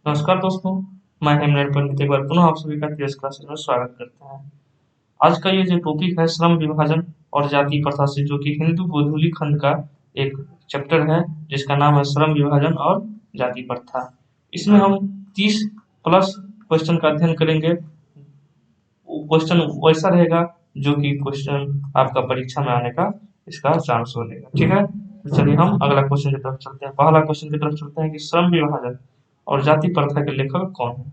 नमस्कार दोस्तों, मैं हेमनर पंडित एक बार पुनः आप सभी का TS क्लासेस में स्वागत करते हैं। आज का ये जो टॉपिक है श्रम विभाजन और जाति प्रथा से, जो कि हिंदू गोधूली खंड का एक चैप्टर है जिसका नाम है श्रम विभाजन और जाति प्रथा। इसमें हम 30 प्लस क्वेश्चन का अध्ययन करेंगे। क्वेश्चन वैसा रहेगा जो कि क्वेश्चन आपका परीक्षा में आने का इसका चांस रहेगा। ठीक है, तो चलिए हम अगला क्वेश्चन की तरफ चलते हैं। पहला क्वेश्चन की तरफ चलते हैं कि श्रम विभाजन और जाति प्रथा के लेखक कौन है।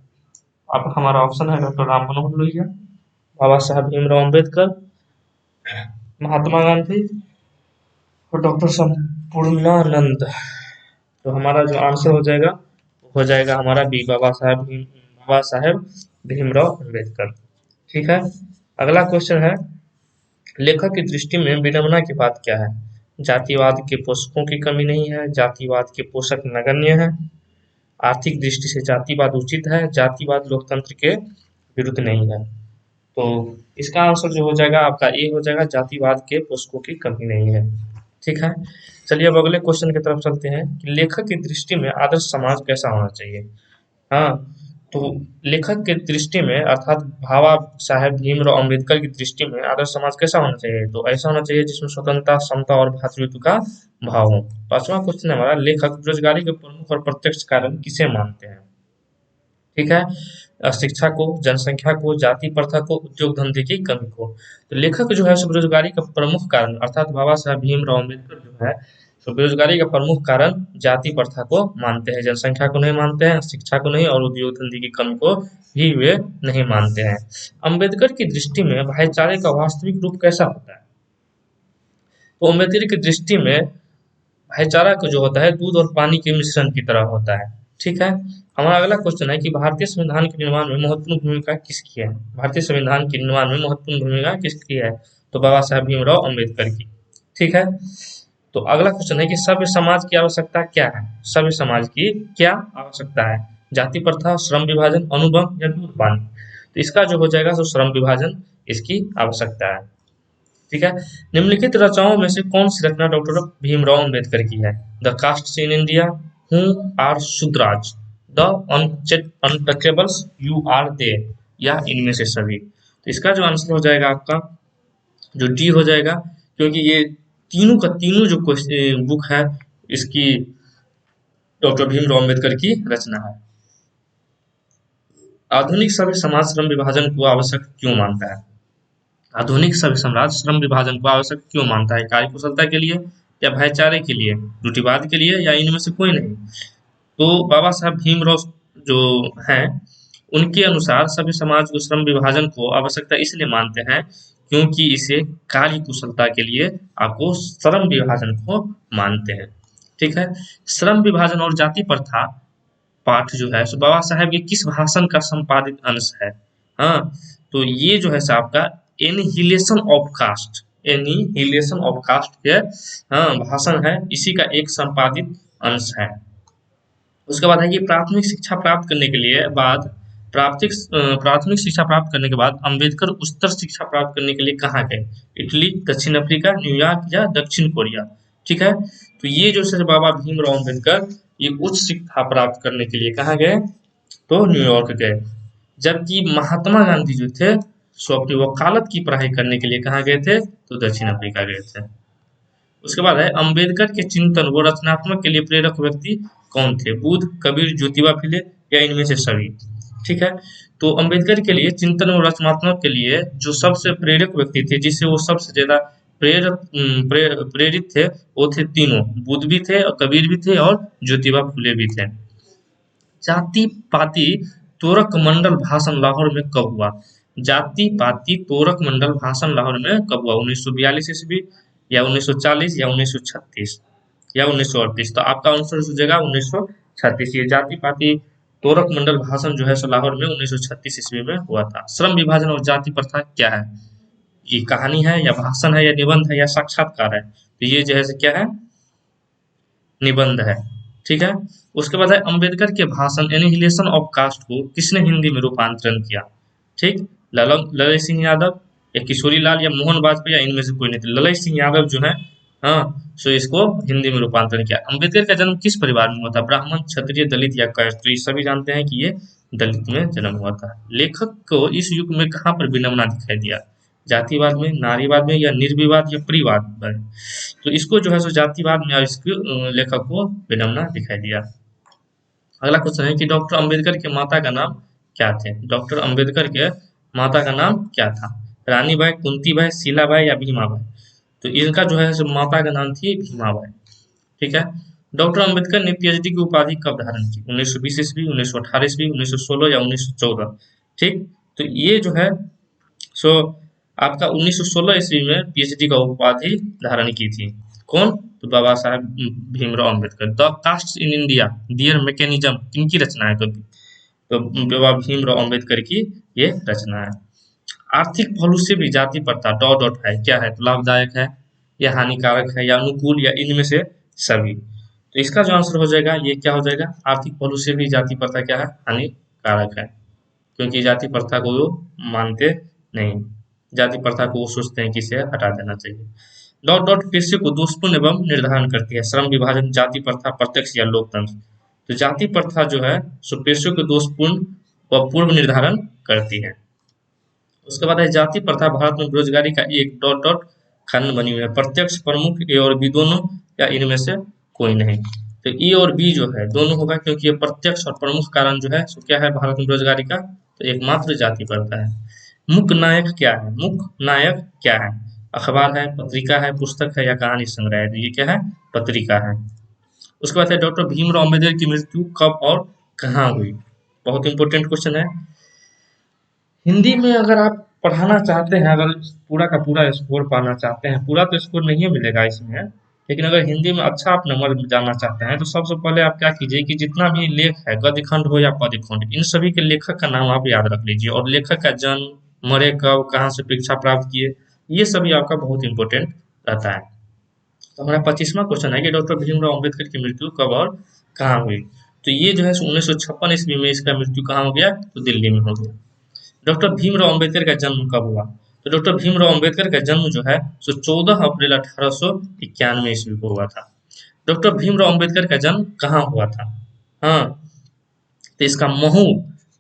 अब हमारा ऑप्शन है डॉक्टर राम मनोहर लोहिया, बाबा साहब भीमराव अम्बेडकर, महात्मा गांधी और डॉक्टर संपूर्णानंद। तो हमारा जो आंसर हो जाएगा वो हो जाएगा हमारा बी, बाबा साहेब भीमराव अम्बेडकर। ठीक है, अगला क्वेश्चन है लेखक की दृष्टि में विडंबना की बात क्या है। जातिवाद के पोषकों की कमी नहीं है, जातिवाद के पोषक नगण्य है, आर्थिक दृष्टि से जातिवाद उचित है, जातिवाद लोकतंत्र के विरुद्ध नहीं है। तो इसका आंसर जो हो जाएगा आपका ए हो जाएगा, जातिवाद के पोषकों की कमी नहीं है। ठीक है, चलिए अब अगले क्वेश्चन की तरफ चलते हैं कि लेखक की दृष्टि में आदर्श समाज कैसा होना चाहिए। हाँ, तो लेखक के दृष्टि में अर्थात बाबा साहेब भीमराव अम्बेडकर की दृष्टि में आदर्श समाज कैसा होना चाहिए, तो ऐसा होना चाहिए जिसमें स्वतंत्रता, समता और भ्रातृत्व का भाव हो। पांचवा क्वेश्चन है हमारा, लेखक बेरोजगारी के प्रमुख और प्रत्यक्ष कारण किसे मानते हैं। ठीक है, शिक्षा को, जनसंख्या को, जाति प्रथा को, उद्योग धंधे की कमी को। तो लेखक जो है सो बेरोजगारी का प्रमुख कारण अर्थात बाबा साहब भीमराव अम्बेडकर जो है तो बेरोजगारी का प्रमुख कारण जाति प्रथा को मानते हैं, जनसंख्या को नहीं मानते हैं, शिक्षा को नहीं और उद्योग धंधे की कमी को भी वे नहीं मानते हैं। अम्बेडकर की दृष्टि में भाईचारे का वास्तविक रूप कैसा होता है। तो अम्बेडकर की दृष्टि में भाईचारा को जो होता है दूध और पानी के मिश्रण की तरह होता है। ठीक है, हमारा अगला क्वेश्चन है कि भारतीय संविधान के निर्माण में महत्वपूर्ण भूमिका किसकी है। भारतीय संविधान के निर्माण में महत्वपूर्ण भूमिका किसकी है, तो बाबा साहब भीमराव अम्बेडकर की। ठीक है, तो अगला क्वेश्चन है कि सभ्य समाज की आवश्यकता क्या है। सभ्य समाज की क्या आवश्यकता है, जाति प्रथा, श्रम विभाजन, अनुबंध या दूध पानी। तो इसका जो हो जाएगा तो श्रम विभाजन इसकी आवश्यकता है। ठीक है, निम्नलिखित रचनाओं में से कौन सी रचना डॉक्टर भीमराव अम्बेडकर की है। The caste in India, who are Shudras, the untouchables, you are they, या इनमें से सभी। तो इसका जो आंसर हो जाएगा आपका जो डी हो जाएगा, क्योंकि ये तीनों का तीनों जो बुक है इसकी डॉक्टर भीमराव अम्बेडकर की रचना है। आधुनिक सभ्य समाज श्रम विभाजन को आवश्यक क्यों मानता है। आधुनिक सभ्य समाज श्रम विभाजन को आवश्यक क्यों मानता है, कार्य कुशलता के लिए या भाईचारे के लिए, रूढ़िवाद के लिए, या इनमें से कोई नहीं। तो बाबा साहब भीमराव जो हैं उनके अनुसार सभ्य समाज को श्रम विभाजन को आवश्यकता इसलिए मानते हैं क्योंकि इसे कार्य कुशलता के लिए आपको श्रम विभाजन को मानते हैं। ठीक है, श्रम विभाजन और जाति प्रथा पाठ जो है सो बाबा साहेब के किस भाषण का संपादित अंश है। हाँ, तो ये जो है सो आपका annihilation of caste, annihilation of caste के भाषण है, इसी का एक संपादित अंश है। उसके बाद है कि प्राथमिक शिक्षा प्राप्त करने के लिए बाद प्राथमिक शिक्षा प्राप्त करने के बाद अम्बेडकर उच्चतर शिक्षा प्राप्त करने के लिए कहाँ गए। इटली, दक्षिण अफ्रीका, न्यूयॉर्क या दक्षिण कोरिया। ठीक है, तो ये जो है बाबा भीमराव अम्बेडकर ये उच्च शिक्षा प्राप्त करने के लिए कहाँ गए, तो न्यूयॉर्क गए। जबकि महात्मा गांधी जो थे सो अपनी वकालत की पढ़ाई करने के लिए कहाँ गए थे, तो दक्षिण अफ्रीका गए थे। उसके बाद है अम्बेडकर के चिंतन व रचनात्मक के लिए प्रेरक व्यक्ति कौन थे। बुद्ध, कबीर, ज्योतिबा फुले या इनमें से सभी। ठीक है, तो अम्बेडकर के लिए चिंतन व रचनात्मक के लिए जो सबसे प्रेरक व्यक्ति थे, जिससे वो सबसे ज्यादा प्रेरित थे, वो थे तीनों, बुद्ध भी थे और कबीर भी थे और ज्योतिबा फुले भी थे। जाति पाति तोरक मंडल भाषण लाहौर में कब हुआ। जाति पाति तोरक मंडल भाषण लाहौर में कब हुआ, 1942 ईस्वी या 1940 या 1936 या 1938। तो आपका आंसर हो जाएगा 1936। ये जाति पाति तोरक मंडल भाषण जो है सो लाहौर में 1936 ईस्वी में हुआ था। श्रम विभाजन और जाति प्रथा क्या है, ये कहानी है या भाषण है या निबंध है या साक्षात्कार है। तो ये जो है क्या है, निबंध है। ठीक है, उसके बाद है अम्बेडकर के भाषण एनिहिलेशन ऑफ कास्ट को किसने हिंदी में रूपांतरण किया। ठीक, ललन ललय सिंह यादव या किशोरी लाल या मोहन वाजपेयी या इनमें से कोई नहीं थे। ललय सिंह यादव जो है हाँ, सो इसको हिंदी में रूपांतरण किया। अंबेडकर का जन्म किस परिवार में हुआ था? ब्राह्मण, क्षत्रिय, दलित या कायस्थ? तो ये सभी जानते हैं कि ये दलित में जन्म हुआ था। लेखक को इस युग में कहाँ पर विडंबना दिखाई दिया? जातिवाद में, नारीवाद में या निर्विवाद या परिवाद में? तो इसको जो है सो जातिवाद में इसको लेखक को विडंबना दिखाई दिया। अगला क्वेश्चन है कि डॉक्टर अंबेडकर के माता का नाम क्या थे? डॉक्टर अंबेडकर के माता का नाम क्या था? रानीबाई, कुंतीबाई, शीलाबाई या भीमाबाई? तो इनका जो है सो माता का नाम थी भीमाबाई। ठीक है। डॉक्टर अंबेडकर ने पीएचडी की उपाधि कब धारण की? 1920 ईस्वी, 1918 ईस्वी, 1916 या 1914? ठीक। तो ये जो है सो आपका 1916 ईस्वी में पीएचडी का उपाधि धारण की थी। कौन? तो Baba Saheb Bhimrao Ambedkar. The caste in India, their mechanism किनकी रचना है? तो बाबा भीमराव अंबेडकर की ये रचना है। आर्थिक पहलू से भी जाति प्रथा डॉट डॉट है, क्या है? तो लाभदायक है या हानिकारक है या अनुकूल या इनमें से सभी? तो इसका जो आंसर हो जाएगा ये क्या हो जाएगा? आर्थिक पहलू से भी जाति प्रथा क्या है? हानिकारक है, क्योंकि जाति प्रथा को वो मानते नहीं। जाति प्रथा को वो सोचते हैं कि इसे हटा देना चाहिए। डॉट डॉट पेशे को दोषपूर्ण एवं निर्धारण करती है। श्रम विभाजन, जाति प्रथा, प्रत्यक्ष या लोकतंत्र? तो जाति प्रथा जो है सो पेशे को दोषपूर्ण व पूर्व निर्धारण करती है। उसके बाद है जाति प्रथा भारत में बेरोजगारी का एक डॉट डॉट कारण बनी हुई है। प्रत्यक्ष, प्रमुख, ए और बी दोनों या इनमें से कोई नहीं? तो ए और बी जो है दोनों होगा, क्योंकि ये प्रत्यक्ष और प्रमुख कारण जो है सो क्या है भारत में बेरोजगारी का? तो एकमात्र जाति प्रथा है। मुख्य नायक क्या है? मुख्य नायक क्या है? अखबार है, पत्रिका है, पुस्तक है या कहानी संग्रह है? तो ये क्या है? पत्रिका है। उसके बाद है डॉक्टर भीमराव अम्बेडकर की मृत्यु कब और कहाँ हुई? बहुत इंपॉर्टेंट क्वेश्चन है। हिंदी में अगर आप पढ़ाना चाहते हैं, अगर पूरा का पूरा स्कोर पाना चाहते हैं, पूरा तो स्कोर नहीं मिलेगा इसमें, लेकिन अगर हिंदी में अच्छा आप नंबर जानना चाहते हैं तो सबसे पहले आप क्या कीजिए कि जितना भी लेख है, गद्य खंड हो या पद्य खंड, इन सभी के लेखक का नाम आप याद रख लीजिए और लेखक का जन्म, मरे कब, कहाँ से शिक्षा प्राप्त किए, ये सभी आपका बहुत इंपॉर्टेंट रहता है। तो हमारा 25वां क्वेश्चन है कि डॉक्टर भीमराव अम्बेडकर की मृत्यु कब और कहाँ हुई? तो ये जो है 1956 ईस्वी में इसका मृत्यु कहाँ हो गया? तो दिल्ली में हो गया। डॉक्टर भीमराव अम्बेडकर का जन्म कब हुआ? तो डॉक्टर भीमराव अम्बेडकर का जन्म जो है सो 14 अप्रैल 1891 ईस्वी को हुआ था। डॉक्टर भीमराव अम्बेडकर का जन्म कहाँ हुआ था? हाँ, तो इसका महू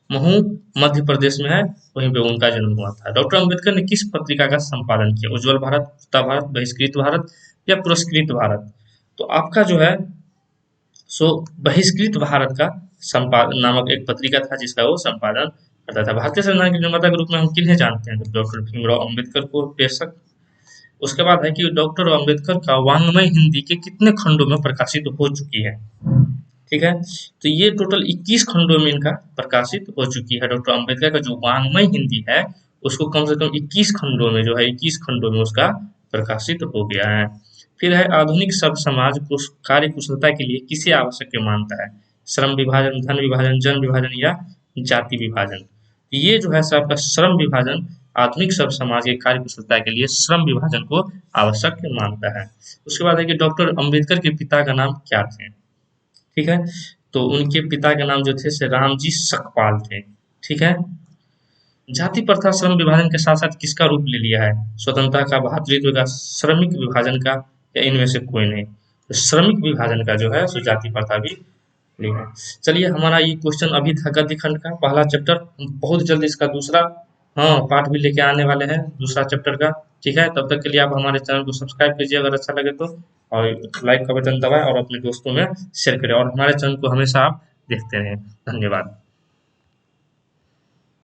महू मध्य प्रदेश में है, वहीं पे उनका जन्म हुआ था। डॉक्टर अम्बेडकर ने किस पत्रिका का संपादन किया? उज्ज्वल भारत, मुक्ता भारत, बहिष्कृत भारत या पुरस्कृत भारत? तो आपका जो है सो बहिष्कृत भारत का संपादन नामक एक पत्रिका था जिसका वो संपादन करता था। भारतीय संविधान के निर्माता के रूप में हम किन्हें जानते हैं? तो डॉक्टर भीमराव अम्बेडकर को बेशक। उसके बाद है कि डॉक्टर अम्बेडकर का वाङ्मय हिंदी के कितने खंडों में प्रकाशित हो चुकी है? ठीक है, तो ये टोटल 21 खंडों में इनका प्रकाशित हो चुकी है। डॉक्टर अम्बेडकर का जो वाङ्मय हिंदी है उसको कम से कम 21 खंडों में जो है 21 खंडों में उसका प्रकाशित हो गया है। फिर है आधुनिक सब समाज को कार्य कुशलता के लिए किसे आवश्यक मानता है? श्रम विभाजन, धन विभाजन, जन विभाजन या जाति विभाजन? ये जो है आपका श्रम विभाजन आधुनिक सब समाज के कार्य कुशलता के लिए श्रम विभाजन को आवश्यक मानता है। उसके बाद है कि डॉक्टर अम्बेडकर के पिता का नाम क्या थे? ठीक है, तो उनके पिता के नाम जो थे से रामजी सकपाल थे। ठीक है, जाति प्रथा श्रम विभाजन के साथ साथ किसका रूप ले लिया है? स्वतंत्रता का, भातृत्व का, श्रमिक विभाजन का या इनमें से कोई नहीं? तो श्रमिक विभाजन का जो है सो जाति प्रथा भी ली है। चलिए, हमारा ये क्वेश्चन अभी था गद्य खंड का पहला चैप्टर। हम बहुत जल्द इसका दूसरा पार्ट भी लेके आने वाले हैं दूसरा चैप्टर का। ठीक है, तब तक के लिए आप हमारे चैनल को सब्सक्राइब कीजिए अगर अच्छा लगे तो, और लाइक का बटन दबाएं और अपने दोस्तों में शेयर करें और हमारे चैनल को हमेशा आप देखते रहें। धन्यवाद।